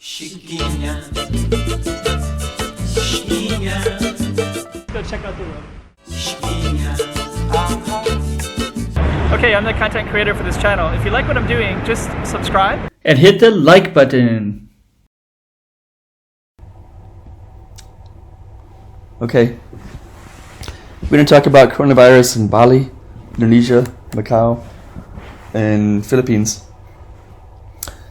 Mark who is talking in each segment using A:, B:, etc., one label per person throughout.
A: Chiquinha, chiquinha.
B: Go check out the room.
A: Chiquinha.
B: Okay, I'm the content creator for this channel. If you like what I'm doing, just subscribe.
C: And hit the like button. Okay. We're going to talk about coronavirus in Bali, Indonesia, Macau, and Philippines.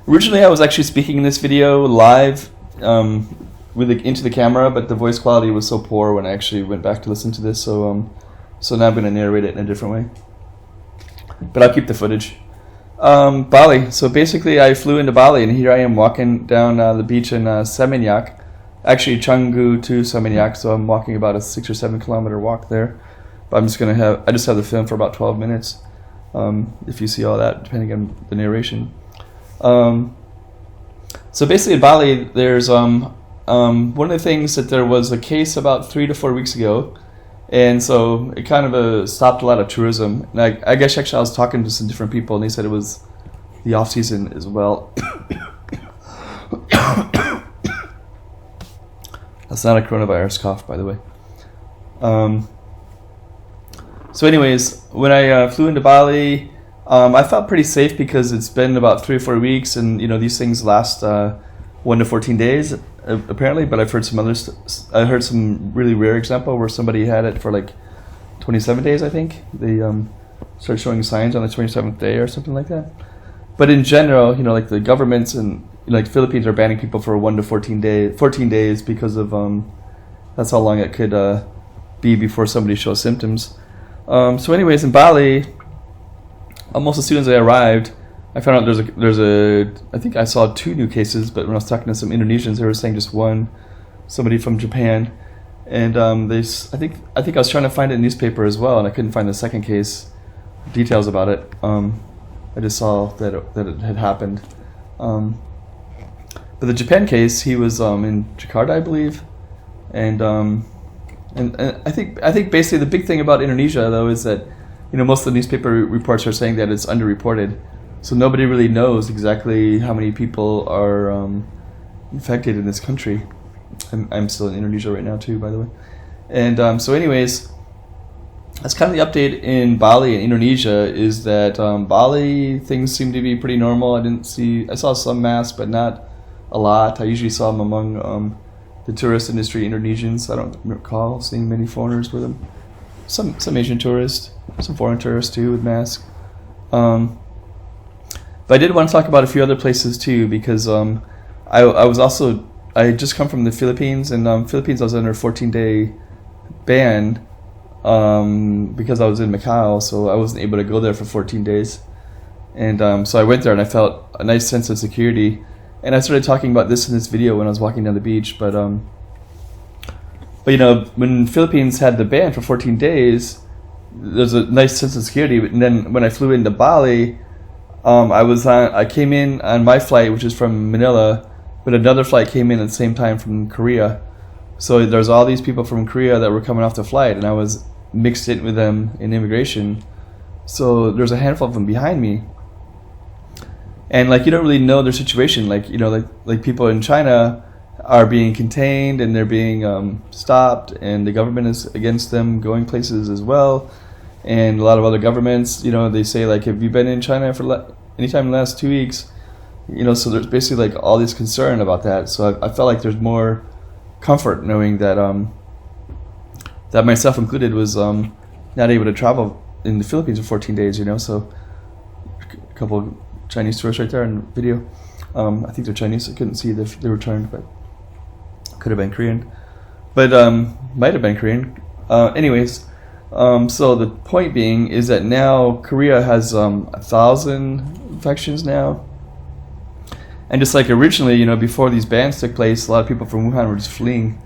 C: Originally, I was actually speaking in this video live into the camera, but the voice quality was so poor when I actually went back to listen to this, so now I'm going to narrate it in a different way. But I'll keep the footage. Bali. So basically, I flew into Bali, and here I am walking down the beach in Seminyak. Actually, Canggu to Seminyak, so I'm walking about a 6 or 7 kilometer walk there. But I just have the film for about 12 minutes, if you see all that, depending on the narration. So basically in Bali, there's one of the things that there was a case about 3 to 4 weeks ago, and so it kind of stopped a lot of tourism. And I guess actually I was talking to some different people, and they said it was the off season as well. That's not a coronavirus cough, by the way. So anyways, when I flew into Bali, I felt pretty safe because it's been about 3 or 4 weeks, and these things last 1 to 14 days apparently. But I've heard some others. I heard some really rare example where somebody had it for like 27 days. I think they started showing signs on the 27th day or something like that. But in general, like the governments and like Philippines are banning people for 1 to 14 days because of that's how long it could be before somebody shows symptoms. So anyways, in Bali, almost as soon as I arrived, I found out I think I saw 2 new cases, but when I was talking to some Indonesians, they were saying just one, somebody from Japan, and I think I was trying to find it in a newspaper as well, and I couldn't find the second case details about it. I just saw that it had happened. But the Japan case, he was in Jakarta, I believe, and I think basically the big thing about Indonesia though is that most of the newspaper reports are saying that it's underreported, so nobody really knows exactly how many people are infected in this country. I'm still in Indonesia right now too, by the way. And so anyways, that's kind of the update in Bali and Indonesia, is that Bali, things seem to be pretty normal. I saw some masks, but not a lot. I usually saw them among the tourist industry Indonesians. I don't recall seeing many foreigners with them. Some Asian tourists, some foreign tourists too with masks. But I did want to talk about a few other places too, because I had just come from the Philippines, and Philippines I was under a 14-day ban because I was in Macau, so I wasn't able to go there for 14 days. And so I went there and I felt a nice sense of security. And I started talking about this in this video when I was walking down the beach. But when Philippines had the ban for 14 days, there's a nice sense of security. And then when I flew into Bali, I came in on my flight, which is from Manila, but another flight came in at the same time from Korea. So there's all these people from Korea that were coming off the flight, and I was mixed in with them in immigration. So there's a handful of them behind me. And you don't really know their situation. Like people in China are being contained and they're being stopped, and the government is against them going places as well. And a lot of other governments, they say have you been in China for anytime in the last 2 weeks? So there's basically all this concern about that. So I felt like there's more comfort knowing that that myself included was not able to travel in the Philippines for 14 days. So a couple of Chinese tourists right there in the video. I think they're Chinese. I couldn't see if they were turned, but could have been Korean. But might have been Korean. Anyways, so the point being is that now Korea has 1,000 infections now. And just like originally, before these bans took place, a lot of people from Wuhan were just fleeing,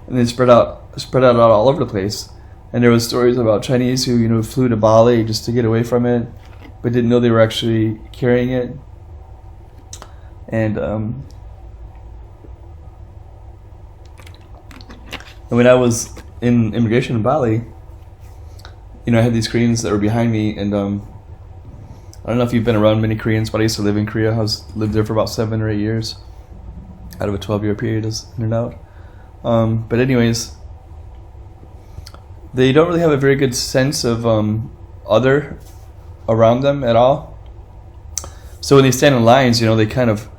C: and then spread out all over the place. And there was stories about Chinese who flew to Bali just to get away from it, but didn't know they were actually carrying it. And when I was in immigration in Bali, I had these Koreans that were behind me, and I don't know if you've been around many Koreans, but I used to live in Korea. Lived there for about 7 or 8 years. out of a 12-year period is in and out. But anyways, they don't really have a very good sense of other around them at all. So when they stand in lines, they kind of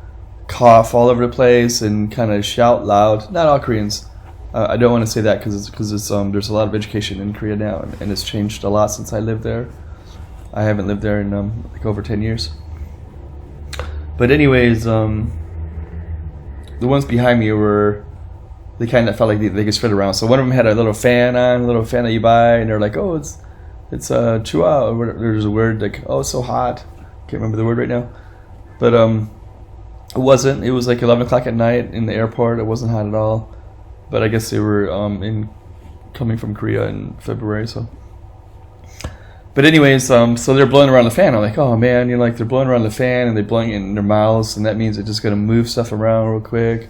C: cough all over the place and kind of shout loud. Not all Koreans. I don't want to say that because there's a lot of education in Korea now, and it's changed a lot since I lived there. I haven't lived there in like over 10 years. But anyways, the ones behind me they kind of felt like they could spread around. So one of them had a little fan that you buy, and they're like, oh, it's chua, or whatever. There's a word like, oh, it's so hot. Can't remember the word right now. But it wasn't. It was like 11 o'clock at night in the airport. It wasn't hot at all. But I guess they were coming from Korea in February, so. But anyways, so they're blowing around the fan. I'm like, oh man, they're blowing around the fan and they're blowing it in their mouths, and that means they're just gonna move stuff around real quick.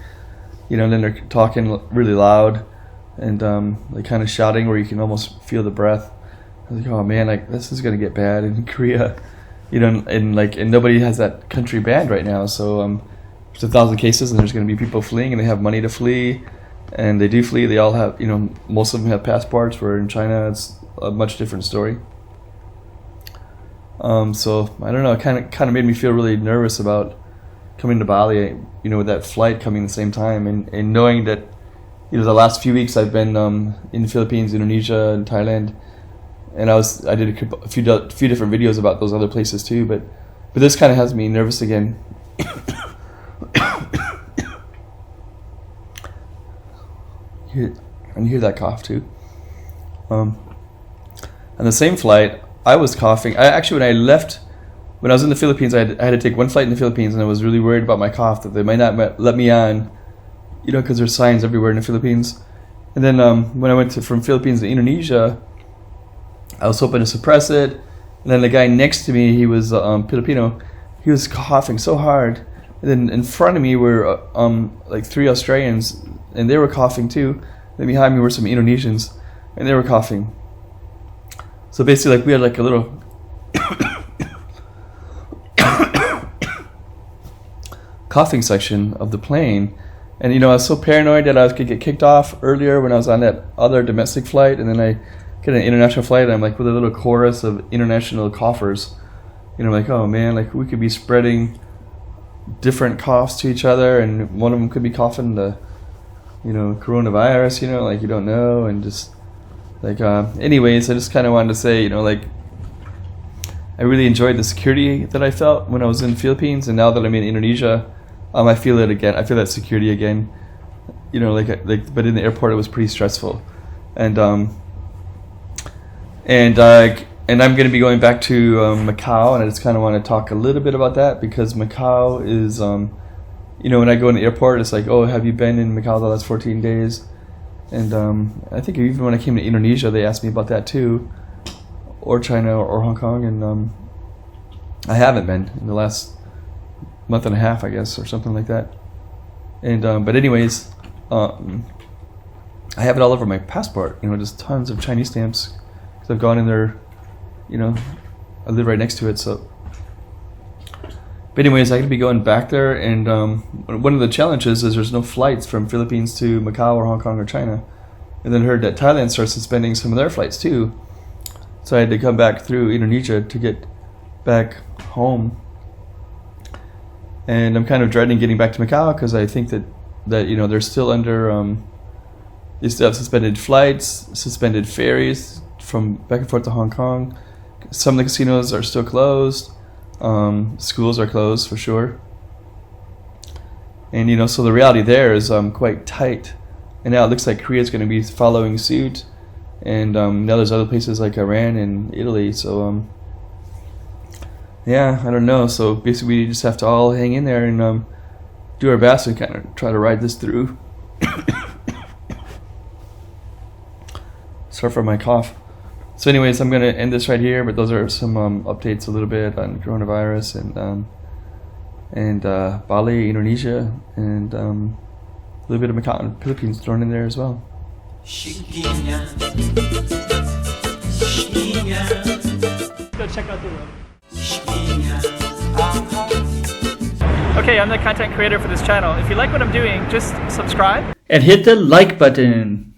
C: And then they're talking really loud, and like kind of shouting where you can almost feel the breath. I was like, oh man, like this is gonna get bad in Korea, and nobody has that country banned right now. So there's 1,000 cases, and there's gonna be people fleeing, and they have money to flee, and they do flee. They all have, most of them have passports. Where in China, it's a much different story. So I don't know. It kind of made me feel really nervous about coming to Bali. With that flight coming at the same time, and knowing that, the last few weeks I've been in the Philippines, Indonesia, and Thailand, and I did a few different videos about those other places too. But this kind of has me nervous again. And hear that cough too. On the same flight, I was coughing. When I was in the Philippines, I had to take one flight in the Philippines, and I was really worried about my cough, that they might not let me on, because there's signs everywhere in the Philippines. And then when I went from Philippines to Indonesia, I was hoping to suppress it. And then the guy next to me, he was Filipino, he was coughing so hard. And then in front of me were like 3 Australians, and they were coughing too. Then behind me were some Indonesians, and they were coughing. So basically, like, we had like a little coughing section of the plane, and I was so paranoid that I could get kicked off earlier when I was on that other domestic flight, and then I get an international flight, and I'm like with a little chorus of international coughers. Like, oh man, like we could be spreading different coughs to each other, and one of them could be coughing the coronavirus, like you don't know. And just like anyways, I just kind of wanted to say, like, I really enjoyed the security that I felt when I was in the Philippines, and now that I'm in Indonesia, I feel it again. I feel that security again. But in the airport it was pretty stressful, and I'm going to be going back to Macau, and I just kind of want to talk a little bit about that, because Macau is, when I go in the airport, it's like, oh, have you been in Macau the last 14 days? And I think even when I came to Indonesia, they asked me about that too, or China or Hong Kong, and I haven't been in the last month and a half, I guess, or something like that. And but anyways, I have it all over my passport. Just tons of Chinese stamps, because I've gone in there. I live right next to it, so. But anyways, I could be going back there, and one of the challenges is there's no flights from Philippines to Macau or Hong Kong or China. And then I heard that Thailand starts suspending some of their flights too. So I had to come back through Indonesia to get back home. And I'm kind of dreading getting back to Macau, because I think that they're still under, they still have suspended flights, suspended ferries from back and forth to Hong Kong. Some of the casinos are still closed. Schools are closed for sure. And so the reality there is quite tight. And now it looks like Korea is going to be following suit. And now there's other places like Iran and Italy. So yeah, I don't know. So basically we just have to all hang in there and do our best and kind of try to ride this through. Sorry for my cough. So anyways, I'm going to end this right here, but those are some updates a little bit on coronavirus and Bali, Indonesia, and a little bit of Macau and Philippines thrown in there as well.
A: Chiquinha, chiquinha,
B: Go check out the room.
A: chiquinha,
B: Okay, I'm the content creator for this channel. If you like what I'm doing, just subscribe.
D: And hit the like button.